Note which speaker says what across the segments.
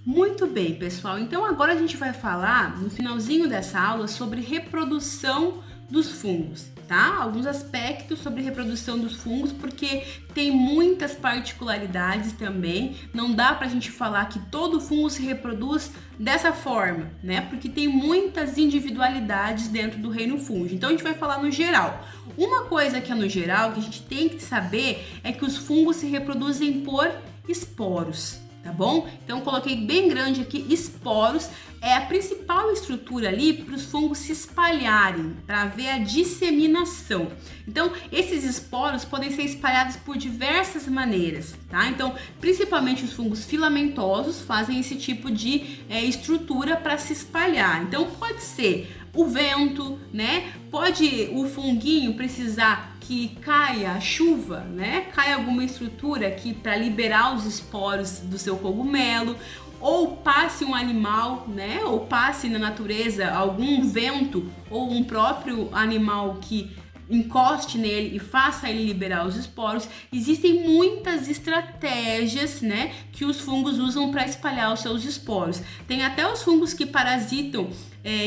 Speaker 1: Muito bem, pessoal. Então agora a gente vai falar no finalzinho dessa aula sobre reprodução dos fungos, tá? Alguns aspectos sobre reprodução dos fungos, porque tem muitas particularidades também. Não dá pra gente falar que todo fungo se reproduz dessa forma, né? Porque tem muitas individualidades dentro do reino fúngico. Então a gente vai falar no geral. Uma coisa que é no geral, que a gente tem que saber, é que os fungos se reproduzem por esporos. Tá bom? Então eu coloquei bem grande aqui, esporos é a principal estrutura ali para os fungos se espalharem, para haver a disseminação. Então esses esporos podem ser espalhados por diversas maneiras, tá? Então principalmente os fungos filamentosos fazem esse tipo de estrutura para se espalhar. Então pode ser o vento, né? Pode o funguinho precisar que caia a chuva, né? Caia alguma estrutura aqui para liberar os esporos do seu cogumelo, ou passe um animal, né? Ou passe na natureza algum vento ou um próprio animal que encoste nele e faça ele liberar os esporos. Existem muitas estratégias, né, que os fungos usam para espalhar os seus esporos. Tem até os fungos que parasitam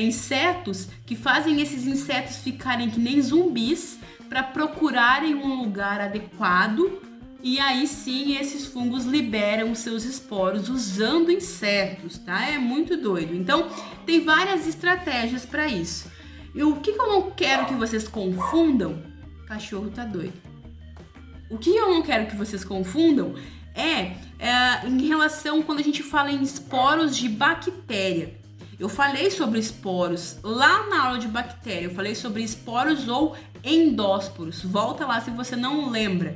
Speaker 1: insetos, que fazem esses insetos ficarem que nem zumbis para procurarem um lugar adequado, e aí sim esses fungos liberam os seus esporos usando insetos, tá? É muito doido. Então tem várias estratégias para isso. E o que eu não quero que vocês confundam? Cachorro tá doido. O que eu não quero que vocês confundam é em relação quando a gente fala em esporos de bactéria. Eu falei sobre esporos lá na aula de bactéria. Eu falei sobre esporos ou endósporos. Volta lá se você não lembra.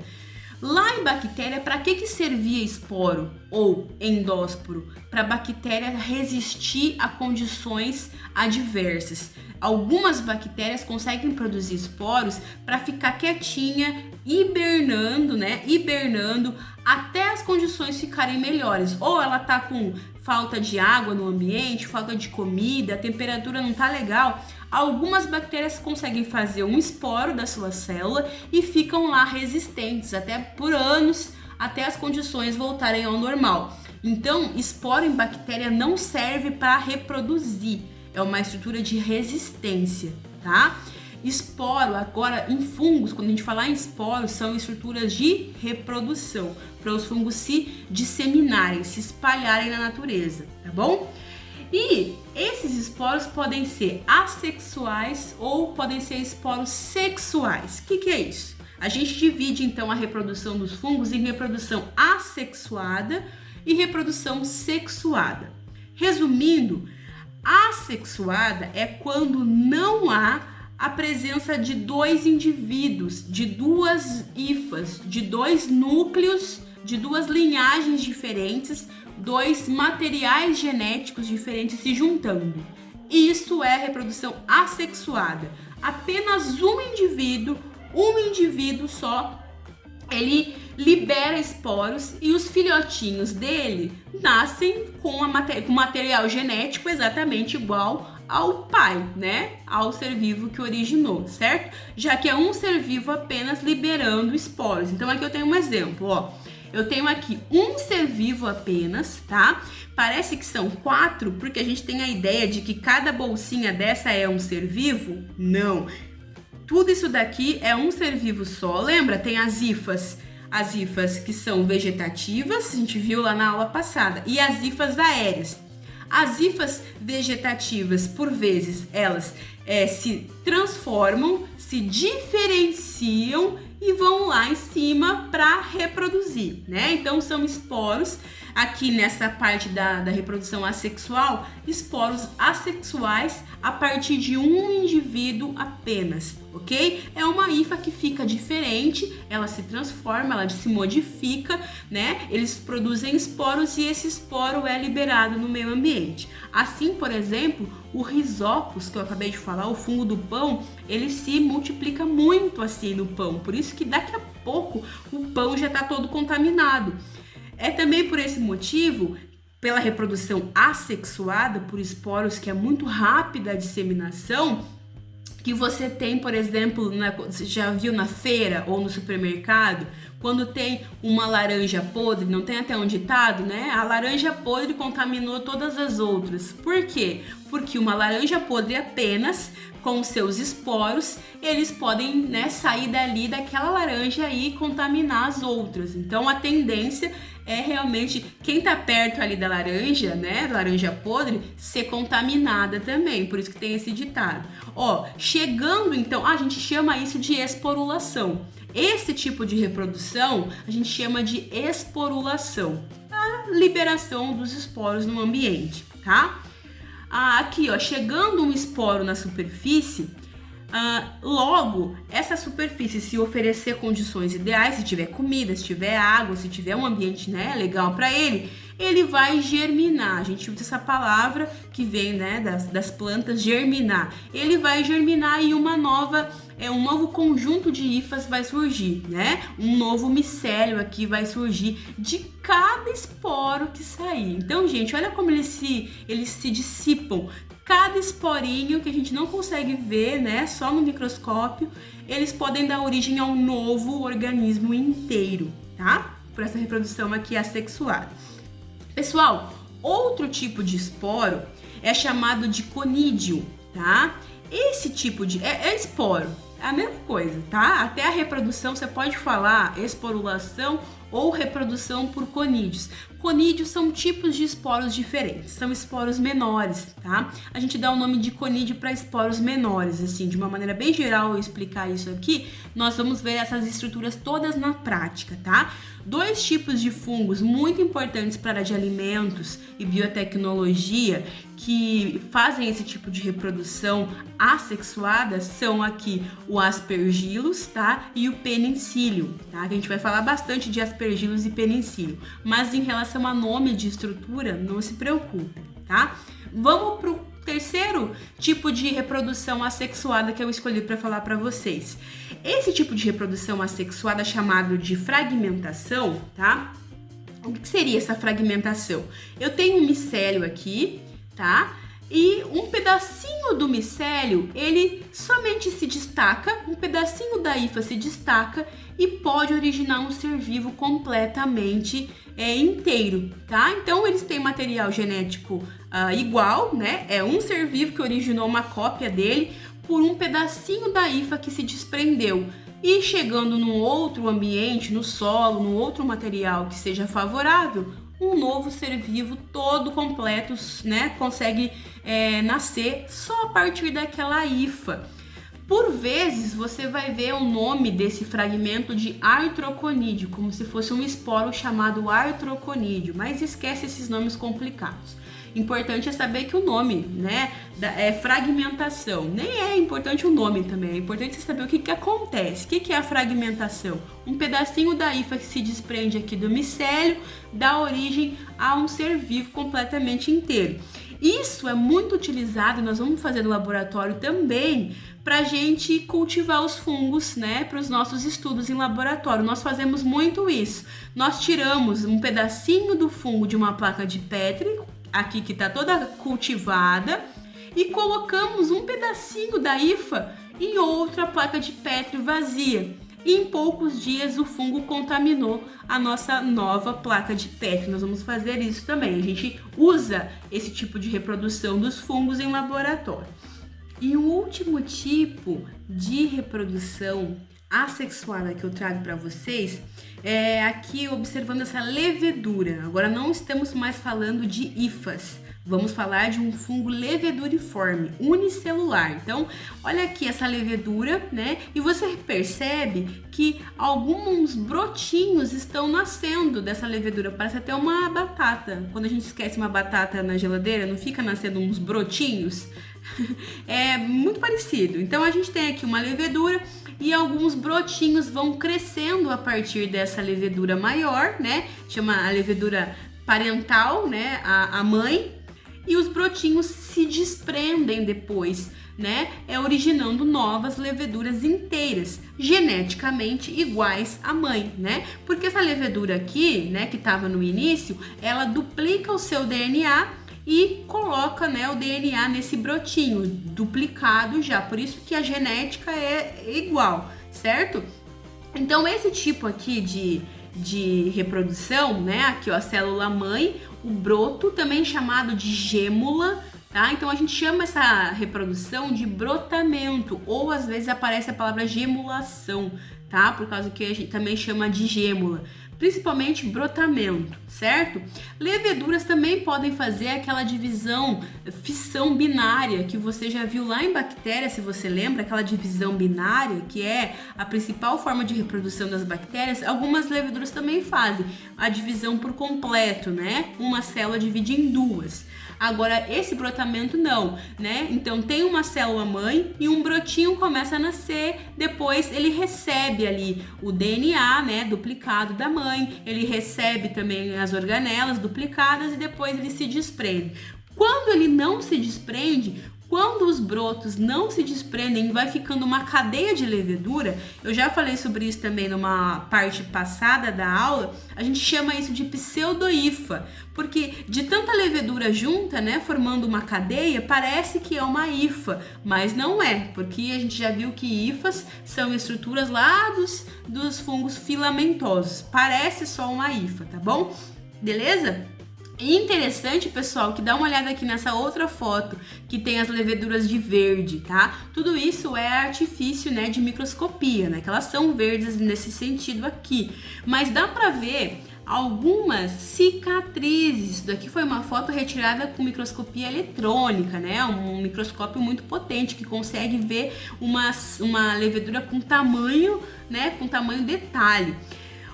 Speaker 1: Lá em bactéria, para que servia esporo ou endósporo? Para a bactéria resistir a condições adversas. Algumas bactérias conseguem produzir esporos para ficar quietinha, hibernando, né? Hibernando até as condições ficarem melhores. Ou ela tá com falta de água no ambiente, falta de comida, a temperatura não tá legal. Algumas bactérias conseguem fazer um esporo da sua célula e ficam lá resistentes até por anos, até as condições voltarem ao normal. Então, esporo em bactéria não serve para reproduzir, é uma estrutura de resistência, tá? Esporo, agora em fungos, quando a gente falar em esporos, são estruturas de reprodução, para os fungos se disseminarem, se espalharem na natureza, tá bom? E esses esporos podem ser assexuais ou podem ser esporos sexuais. O que é isso? A gente divide então a reprodução dos fungos em reprodução assexuada e reprodução sexuada. Resumindo, assexuada é quando não há a presença de dois indivíduos, de duas hifas, de dois núcleos, de duas linhagens diferentes, dois materiais genéticos diferentes se juntando. Isso é reprodução assexuada. Apenas um indivíduo só, ele libera esporos e os filhotinhos dele nascem com material genético exatamente igual ao pai, né? Ao ser vivo que originou, certo? Já que é um ser vivo apenas liberando esporos. Então aqui eu tenho um exemplo, ó. Eu tenho aqui um ser vivo apenas, tá? Parece que são 4, porque a gente tem a ideia de que cada bolsinha dessa é um ser vivo. Não. Tudo isso daqui é um ser vivo só. Lembra? Tem as hifas que são vegetativas, a gente viu lá na aula passada, e as hifas aéreas. As hifas vegetativas, por vezes, elas se transformam, se diferenciam e vão lá em cima para reproduzir, né? Então são esporos, aqui nessa parte da reprodução assexual, esporos assexuais a partir de um indivíduo apenas, ok? É uma hifa que fica diferente, ela se transforma, ela se modifica, né? Eles produzem esporos e esse esporo é liberado no meio ambiente. Assim, por exemplo, o Rhizopus, que eu acabei de falar, o fungo do pão, ele se multiplica muito assim no pão, por isso que daqui a pouco o pão já está todo contaminado. É também por esse motivo, pela reprodução assexuada, por esporos que é muito rápida a disseminação, que você tem, por exemplo, você já viu na feira ou no supermercado, quando tem uma laranja podre, não tem até um ditado, né? A laranja podre contaminou todas as outras. Por quê? Porque uma laranja podre apenas, com seus esporos, eles podem, né, sair dali daquela laranja e contaminar as outras. Então a tendência é realmente quem tá perto ali da laranja, né, laranja podre, ser contaminada também. Por isso que tem esse ditado. Ó, chegando então, a gente chama isso de esporulação. Esse tipo de reprodução a gente chama de esporulação, a liberação dos esporos no ambiente, tá? Aqui, ó, chegando um esporo na superfície, logo essa superfície, se oferecer condições ideais, se tiver comida, se tiver água, se tiver um ambiente, né, legal para ele vai germinar. A gente usa essa palavra que vem, né, das plantas, germinar. Ele vai germinar e um novo conjunto de hifas vai surgir, né? Um novo micélio aqui vai surgir de cada esporo que sair. Então, gente, olha como eles se dissipam. Cada esporinho que a gente não consegue ver, né, só no microscópio, eles podem dar origem a um novo organismo inteiro, tá? Por essa reprodução aqui assexuada. Pessoal, outro tipo de esporo é chamado de conídeo, tá? Esse tipo de... é esporo, é a mesma coisa, tá? Até a reprodução você pode falar esporulação ou reprodução por conídeos. Conídeos são tipos de esporos diferentes, são esporos menores, tá? A gente dá o nome de conídeo para esporos menores, assim, de uma maneira bem geral eu explicar isso aqui, nós vamos ver essas estruturas todas na prática, tá? Dois tipos de fungos muito importantes para a área de alimentos e biotecnologia que fazem esse tipo de reprodução assexuada são aqui o Aspergillus, tá? E o Penicillium, tá? A gente vai falar bastante de Aspergillus e Penicillium, mas em relação a nome de estrutura, não se preocupe, tá? Vamos pro terceiro tipo de reprodução assexuada que eu escolhi para falar para vocês. Esse tipo de reprodução assexuada é chamado de fragmentação, tá? O que seria essa fragmentação? Eu tenho um micélio aqui, tá? E um pedacinho do micélio, ele somente se destaca, um pedacinho da hifa se destaca e pode originar um ser vivo completamente inteiro, tá? Então eles têm material genético igual, né? É um ser vivo que originou uma cópia dele por um pedacinho da hifa que se desprendeu. E chegando num outro ambiente, no solo, num outro material que seja favorável, um novo ser vivo todo completo, né, consegue nascer só a partir daquela hifa. Por vezes você vai ver o nome desse fragmento de artroconídeo, como se fosse um esporo chamado artroconídeo, mas esquece esses nomes complicados. Importante é saber que o nome, né, é fragmentação. Nem é importante o nome também, é importante você saber o que acontece. O que é a fragmentação? Um pedacinho da hifa que se desprende aqui do micélio dá origem a um ser vivo completamente inteiro. Isso é muito utilizado, nós vamos fazer no laboratório também, para a gente cultivar os fungos, né, para os nossos estudos em laboratório. Nós fazemos muito isso. Nós tiramos um pedacinho do fungo de uma placa de Petri, aqui que está toda cultivada, e colocamos um pedacinho da hifa em outra placa de Petri vazia. E em poucos dias o fungo contaminou a nossa nova placa de Petri. Nós vamos fazer isso também. A gente usa esse tipo de reprodução dos fungos em laboratório. E o último tipo de reprodução assexuada que eu trago para vocês é aqui observando essa levedura. Agora não estamos mais falando de hifas. Vamos falar de um fungo leveduriforme, unicelular. Então, olha aqui essa levedura, né? E você percebe que alguns brotinhos estão nascendo dessa levedura. Parece até uma batata. Quando a gente esquece uma batata na geladeira, não fica nascendo uns brotinhos? É muito parecido. Então, a gente tem aqui uma levedura e alguns brotinhos vão crescendo a partir dessa levedura maior, né? Chama a levedura parental, né? A mãe. E os brotinhos se desprendem depois, né? Originando novas leveduras inteiras, geneticamente iguais à mãe, né? Porque essa levedura aqui, né, que estava no início, ela duplica o seu DNA e coloca, né, o DNA nesse brotinho, duplicado já. Por isso que a genética é igual, certo? Então, esse tipo aqui de reprodução, né? Aqui, ó, a célula mãe, o broto, também chamado de gêmula, tá? Então, a gente chama essa reprodução de brotamento, ou às vezes aparece a palavra gemulação, tá? Por causa que a gente também chama de gêmula. Principalmente brotamento, certo? Leveduras também podem fazer aquela divisão, fissão binária, que você já viu lá em bactérias, se você lembra, aquela divisão binária, que é a principal forma de reprodução das bactérias. Algumas leveduras também fazem a divisão por completo, né? Uma célula divide em duas. Agora, esse brotamento não, né? Então, tem uma célula mãe e um brotinho começa a nascer, depois ele recebe ali o DNA, né, duplicado da mãe, ele recebe também as organelas duplicadas e depois ele se desprende. Quando ele não se desprende, quando os brotos não se desprendem, vai ficando uma cadeia de levedura. Eu já falei sobre isso também numa parte passada da aula. A gente chama isso de pseudohifa, porque de tanta levedura junta, né, formando uma cadeia, parece que é uma hifa, mas não é, porque a gente já viu que hifas são estruturas lá dos fungos filamentosos. Parece só uma hifa, tá bom? Beleza? E interessante, pessoal, que dá uma olhada aqui nessa outra foto que tem as leveduras de verde, tá? Tudo isso é artifício, né, de microscopia, né? Que elas são verdes nesse sentido aqui. Mas dá pra ver algumas cicatrizes. Isso daqui foi uma foto retirada com microscopia eletrônica, né? Um microscópio muito potente que consegue ver uma levedura com tamanho, né? Com tamanho detalhe.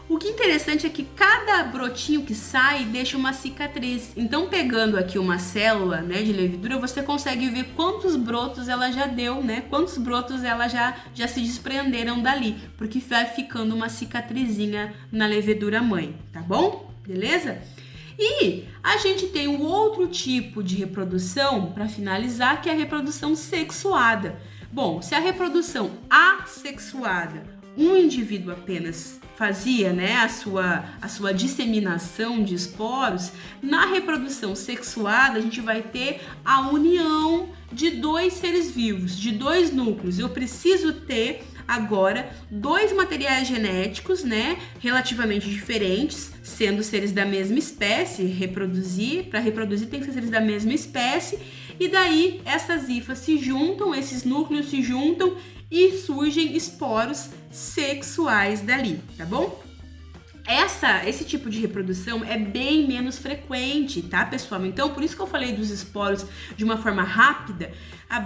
Speaker 1: O que é interessante é que cada brotinho que sai deixa uma cicatriz. Então, pegando aqui uma célula, né, de levedura, você consegue ver quantos brotos ela já deu, né? Quantos brotos ela já se desprenderam dali, porque vai ficando uma cicatrizinha na levedura mãe, tá bom? Beleza? E a gente tem um outro tipo de reprodução, para finalizar, que é a reprodução sexuada. Bom, se a reprodução assexuada, um indivíduo apenas fazia, né, a sua disseminação de esporos, na reprodução sexuada a gente vai ter a união de dois seres vivos, de dois núcleos. Eu preciso ter agora dois materiais genéticos, né, relativamente diferentes, sendo seres da mesma espécie. Para reproduzir tem que ser seres da mesma espécie, e daí essas hifas se juntam, esses núcleos se juntam e surgem esporos sexuais dali, tá bom? Esse tipo de reprodução é bem menos frequente, tá, pessoal? Então, por isso que eu falei dos esporos de uma forma rápida.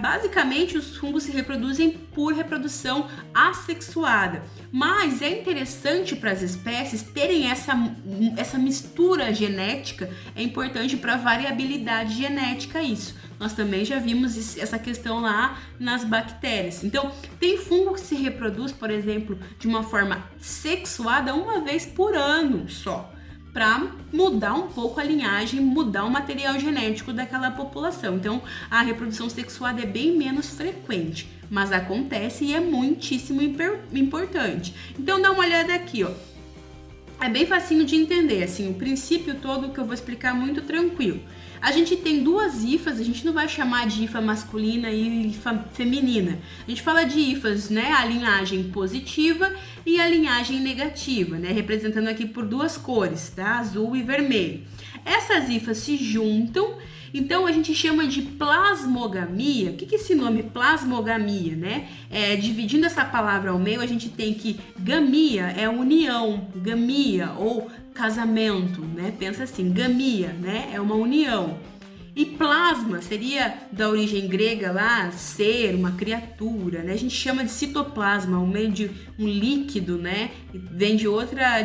Speaker 1: Basicamente, os fungos se reproduzem por reprodução assexuada. Mas é interessante para as espécies terem essa mistura genética, é importante para a variabilidade genética isso. Nós também já vimos essa questão lá nas bactérias. Então, tem fungo que se reproduz, por exemplo, de uma forma sexuada uma vez por ano só, para mudar um pouco a linhagem, mudar o material genético daquela população. Então, a reprodução sexuada é bem menos frequente, mas acontece e é muitíssimo importante. Então, dá uma olhada aqui, ó. É bem facinho de entender, assim, o princípio todo que eu vou explicar muito tranquilo. A gente tem duas hifas, a gente não vai chamar de hifa masculina e hifa feminina. A gente fala de hifas, né, a linhagem positiva e a linhagem negativa, né, representando aqui por duas cores, tá, azul e vermelho. Essas hifas se juntam, então a gente chama de plasmogamia. O que é esse nome plasmogamia, né? Dividindo essa palavra ao meio, a gente tem que gamia é união, gamia ou casamento, né? Pensa assim, gamia, né? É uma união. E plasma seria da origem grega lá, ser, uma criatura, né? A gente chama de citoplasma, um meio de um líquido, né? Vem de outra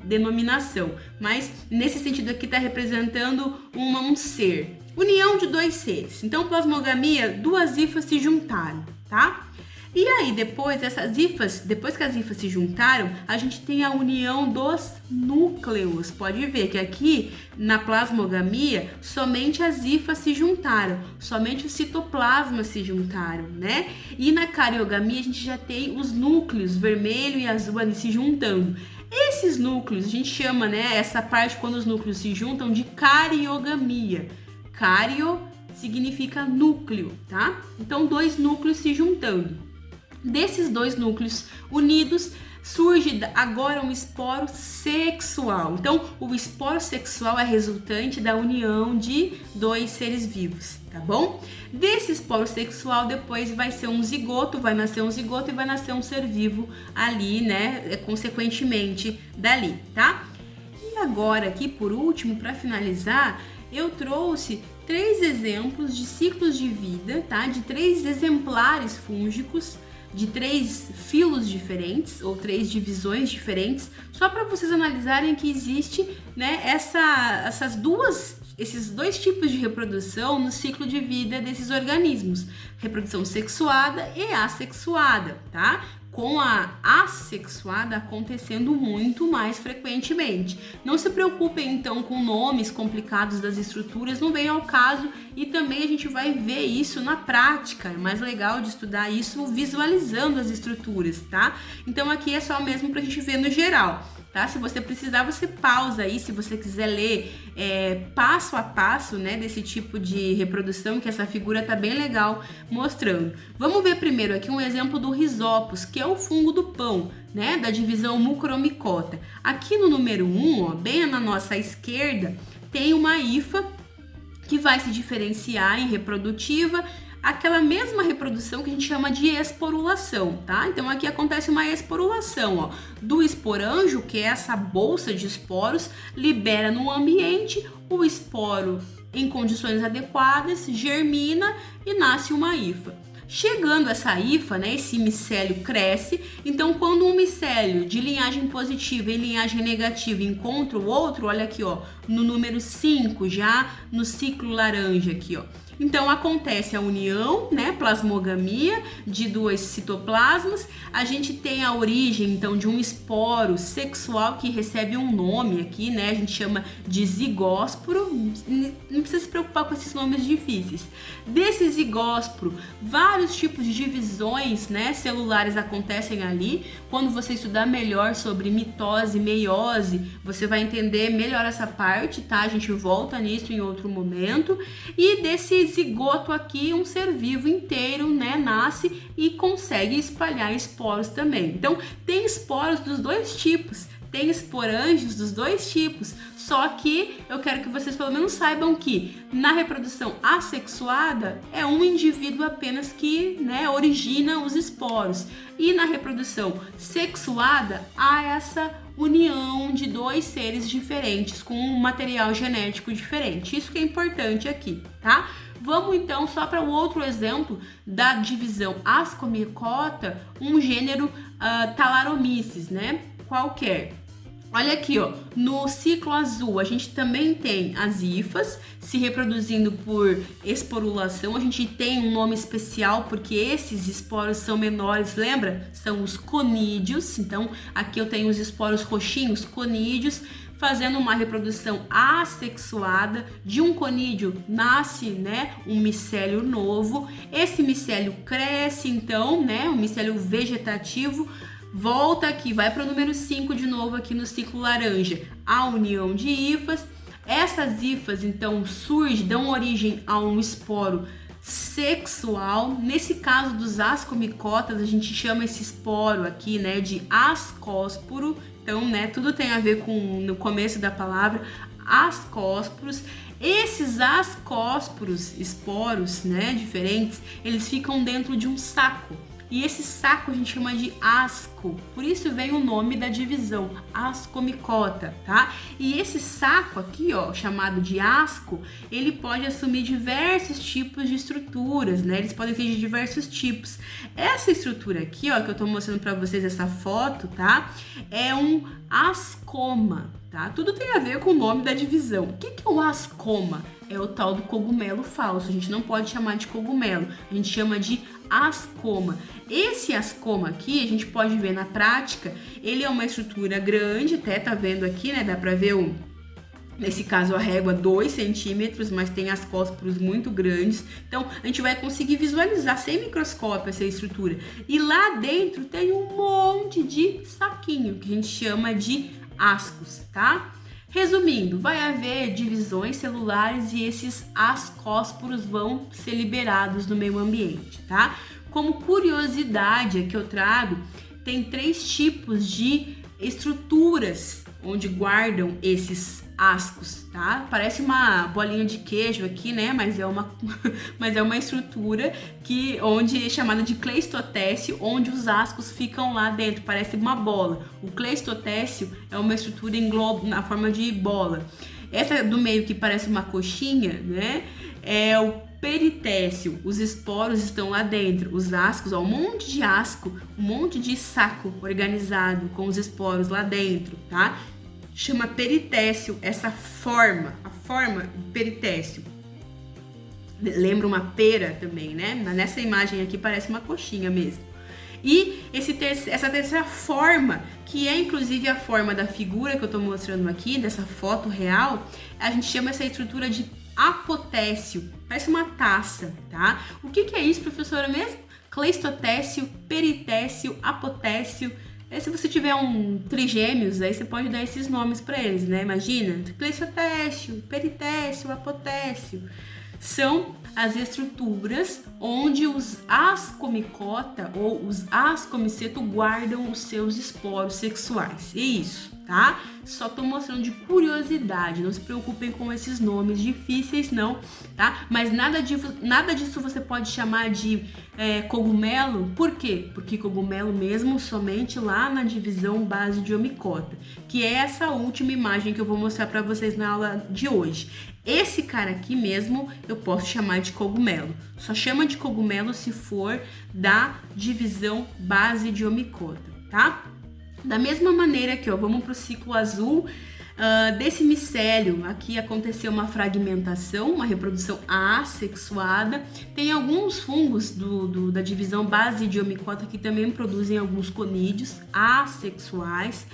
Speaker 1: denominação. Mas nesse sentido aqui está representando um ser. União de dois seres. Então, plasmogamia, duas hifas se juntaram, tá? E aí, depois que as hifas se juntaram, a gente tem a união dos núcleos. Pode ver que aqui, na plasmogamia, somente as hifas se juntaram, somente os citoplasmas se juntaram, né? E na cariogamia, a gente já tem os núcleos vermelho e azul ali se juntando. Esses núcleos, a gente chama, né, essa parte quando os núcleos se juntam de cariogamia. Cario significa núcleo, tá? Então, dois núcleos se juntando. Desses dois núcleos unidos, surge agora um esporo sexual. Então, o esporo sexual é resultante da união de dois seres vivos, tá bom? Desse esporo sexual, depois vai ser um zigoto, vai nascer um zigoto e vai nascer um ser vivo ali, né? Consequentemente dali, tá? E agora aqui, por último, para finalizar, eu trouxe 3 exemplos de ciclos de vida, tá? De 3 exemplares fúngicos, de 3 filos diferentes ou 3 divisões diferentes, só para vocês analisarem que existe, né, esses dois tipos de reprodução no ciclo de vida desses organismos, reprodução sexuada e assexuada, tá? Com a assexuada acontecendo muito mais frequentemente. Não se preocupem então com nomes complicados das estruturas, não vem ao caso, e também a gente vai ver isso na prática. É mais legal de estudar isso visualizando as estruturas, tá? Então aqui é só mesmo pra gente ver no geral. Tá? Se você precisar, você pausa aí, se você quiser ler passo a passo, né, desse tipo de reprodução, que essa figura tá bem legal mostrando. Vamos ver primeiro aqui um exemplo do Rhizopus, que é o fungo do pão, né, da divisão Mucoromicota. Aqui no número 1, ó, bem na nossa esquerda, tem uma hifa que vai se diferenciar em reprodutiva, aquela mesma reprodução que a gente chama de esporulação, tá? Então aqui acontece uma esporulação, ó, do esporanjo, que é essa bolsa de esporos, libera no ambiente o esporo em condições adequadas, germina e nasce uma hifa. Chegando essa hifa, né, esse micélio cresce, então quando um micélio de linhagem positiva e linhagem negativa encontra o outro, olha aqui, ó, no número 5, já no ciclo laranja aqui, ó. Então acontece a união, né, plasmogamia de 2 citoplasmas. A gente tem a origem então de um esporo sexual que recebe um nome aqui, né? A gente chama de zigósporo. Não precisa se preocupar com esses nomes difíceis. Desse zigósporo, vários tipos de divisões, né, celulares acontecem ali. Quando você estudar melhor sobre mitose e meiose, você vai entender melhor essa parte, tá? A gente volta nisso em outro momento. E desse zigoto aqui, um ser vivo inteiro, né, nasce e consegue espalhar esporos também. Então, tem esporos dos 2 tipos, tem esporângios dos 2 tipos, só que eu quero que vocês pelo menos saibam que na reprodução assexuada é um indivíduo apenas que, né, origina os esporos, e na reprodução sexuada há essa união de 2 seres diferentes com um material genético diferente. Isso que é importante aqui, tá? Vamos então só para o outro exemplo da divisão Ascomycota, um gênero Talaromyces, né? Qualquer. Olha aqui, ó, no ciclo azul a gente também tem as hifas se reproduzindo por esporulação. A gente tem um nome especial porque esses esporos são menores, lembra? São os conídeos. Então aqui eu tenho os esporos roxinhos, conídeos, fazendo uma reprodução assexuada. De um conídeo nasce, né, um micélio novo. Esse micélio cresce então, né, um micélio vegetativo. Volta aqui, vai para o número 5 de novo aqui no ciclo laranja, a união de hifas. Essas hifas então dão origem a um esporo sexual. Nesse caso dos ascomicotas, a gente chama esse esporo aqui, né, de ascósporo. Então, né, tudo tem a ver com, no começo da palavra, ascósporos. Esses ascósporos, esporos, né, diferentes, eles ficam dentro de um saco. E esse saco a gente chama de asco, por isso vem o nome da divisão, Ascomycota, tá? E esse saco aqui, ó, chamado de asco, ele pode assumir diversos tipos de estruturas, né? Eles podem ser de diversos tipos. Essa estrutura aqui, ó, que eu tô mostrando pra vocês essa foto, tá? É um ascoma, tá? Tudo tem a ver com o nome da divisão. O que é o ascoma? É o tal do cogumelo falso. A gente não pode chamar de cogumelo, a gente chama de ascoma. Esse ascoma aqui, a gente pode ver na prática, ele é uma estrutura grande, até tá vendo aqui, né? Dá pra ver nesse caso a régua 2 centímetros, mas tem ascósporos muito grandes. Então a gente vai conseguir visualizar sem microscópio essa estrutura. E lá dentro tem um monte de saquinho, que a gente chama de ascos, tá? Resumindo, vai haver divisões celulares e esses ascósporos vão ser liberados no meio ambiente, tá? Como curiosidade que eu trago, tem 3 tipos de estruturas onde guardam esses ascos, tá? Parece uma bolinha de queijo aqui, né? Mas é uma estrutura onde é chamada de cleistotécio, onde os ascos ficam lá dentro, parece uma bola. O cleistotécio é uma estrutura em globo, na forma de bola. Essa do meio que parece uma coxinha, né? É o peritécio. Os esporos estão lá dentro. Os ascos, ó, um monte de asco, um monte de saco organizado com os esporos lá dentro, tá? Chama peritécio essa forma, a forma do peritécio. Lembra uma pera também, né? Nessa imagem aqui parece uma coxinha mesmo. E essa terceira forma, que é inclusive a forma da figura que eu tô mostrando aqui, dessa foto real, a gente chama essa estrutura de apotécio. Parece uma taça, tá? O que é isso, professora, mesmo? Cleistotécio, peritécio, apotécio. Se você tiver um trigêmeos, aí você pode dar esses nomes para eles, né? Imagina, cleistotécio, peritécio, apotécio. São as estruturas onde os ascomicota ou os ascomiceto guardam os seus esporos sexuais. É isso, tá? Só tô mostrando de curiosidade, não se preocupem com esses nomes difíceis não, tá? Mas nada disso você pode chamar de cogumelo. Por quê? Porque cogumelo mesmo somente lá na divisão base de omicota, que é essa última imagem que eu vou mostrar para vocês na aula de hoje. Esse cara aqui mesmo eu posso chamar de cogumelo. Só chama de cogumelo se for da divisão base de omicota, tá? Da mesma maneira que, ó, vamos pro ciclo azul. Desse micélio aqui aconteceu uma fragmentação, uma reprodução assexuada. Tem alguns fungos da divisão base de omicota que também produzem alguns conídeos assexuais.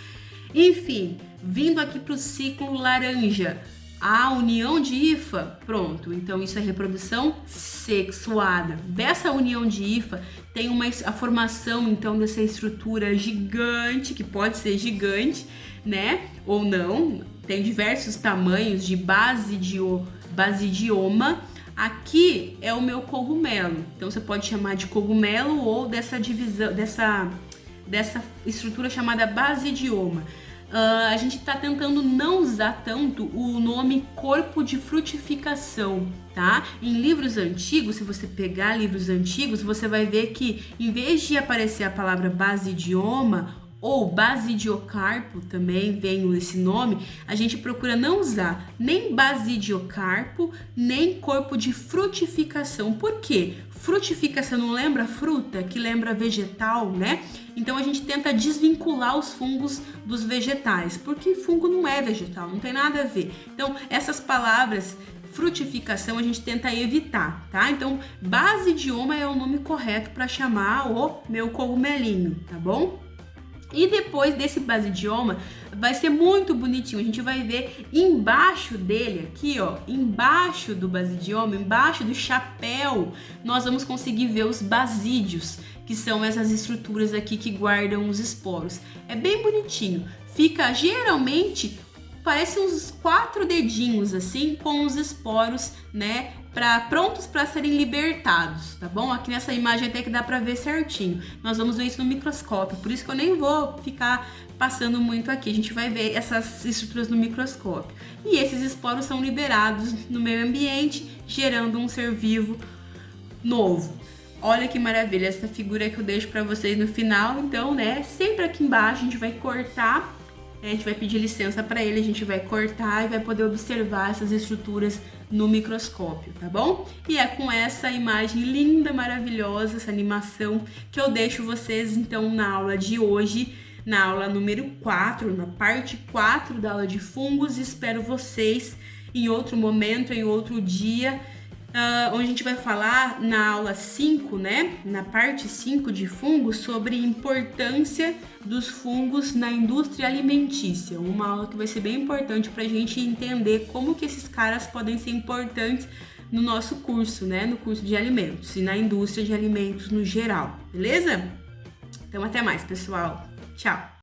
Speaker 1: Enfim, vindo aqui pro ciclo laranja, a união de hifa, pronto, então isso é reprodução sexuada. Dessa união de hifa tem a formação então dessa estrutura gigante, que pode ser gigante, né, ou não, tem diversos tamanhos de basidioma. Aqui é o meu cogumelo, então você pode chamar de cogumelo ou dessa divisão, dessa estrutura chamada basidioma. A gente está tentando não usar tanto o nome corpo de frutificação, tá? Em livros antigos, se você pegar livros antigos, você vai ver que em vez de aparecer a palavra basidioma ou basidiocarpo, também vem esse nome, a gente procura não usar nem basidiocarpo, nem corpo de frutificação. Por quê? Frutificação não lembra fruta, que lembra vegetal, né? Então a gente tenta desvincular os fungos dos vegetais, porque fungo não é vegetal, não tem nada a ver. Então essas palavras frutificação a gente tenta evitar, tá? Então basidioma é o nome correto para chamar o meu cogumelinho, tá bom? E depois desse basidioma, vai ser muito bonitinho. A gente vai ver embaixo dele, aqui ó, embaixo do basidioma, embaixo do chapéu, nós vamos conseguir ver os basídios, que são essas estruturas aqui que guardam os esporos. É bem bonitinho. Fica geralmente, parece uns 4 dedinhos assim, com os esporos, né, prontos para serem libertados, tá bom? Aqui nessa imagem até que dá para ver certinho. Nós vamos ver isso no microscópio, por isso que eu nem vou ficar passando muito aqui. A gente vai ver essas estruturas no microscópio. E esses esporos são liberados no meio ambiente, gerando um ser vivo novo. Olha que maravilha essa figura que eu deixo para vocês no final. Então, né, sempre aqui embaixo a gente vai cortar, a gente vai pedir licença para ele, a gente vai cortar e vai poder observar essas estruturas no microscópio, tá bom? E é com essa imagem linda, maravilhosa, essa animação, que eu deixo vocês então na aula de hoje, na aula número 4, na parte 4 da aula de fungos. Espero vocês em outro momento, em outro dia, onde a gente vai falar na aula 5, né, na parte 5 de fungos, sobre importância dos fungos na indústria alimentícia. Uma aula que vai ser bem importante para a gente entender como que esses caras podem ser importantes no nosso curso, né, no curso de alimentos e na indústria de alimentos no geral, beleza? Então até mais, pessoal. Tchau!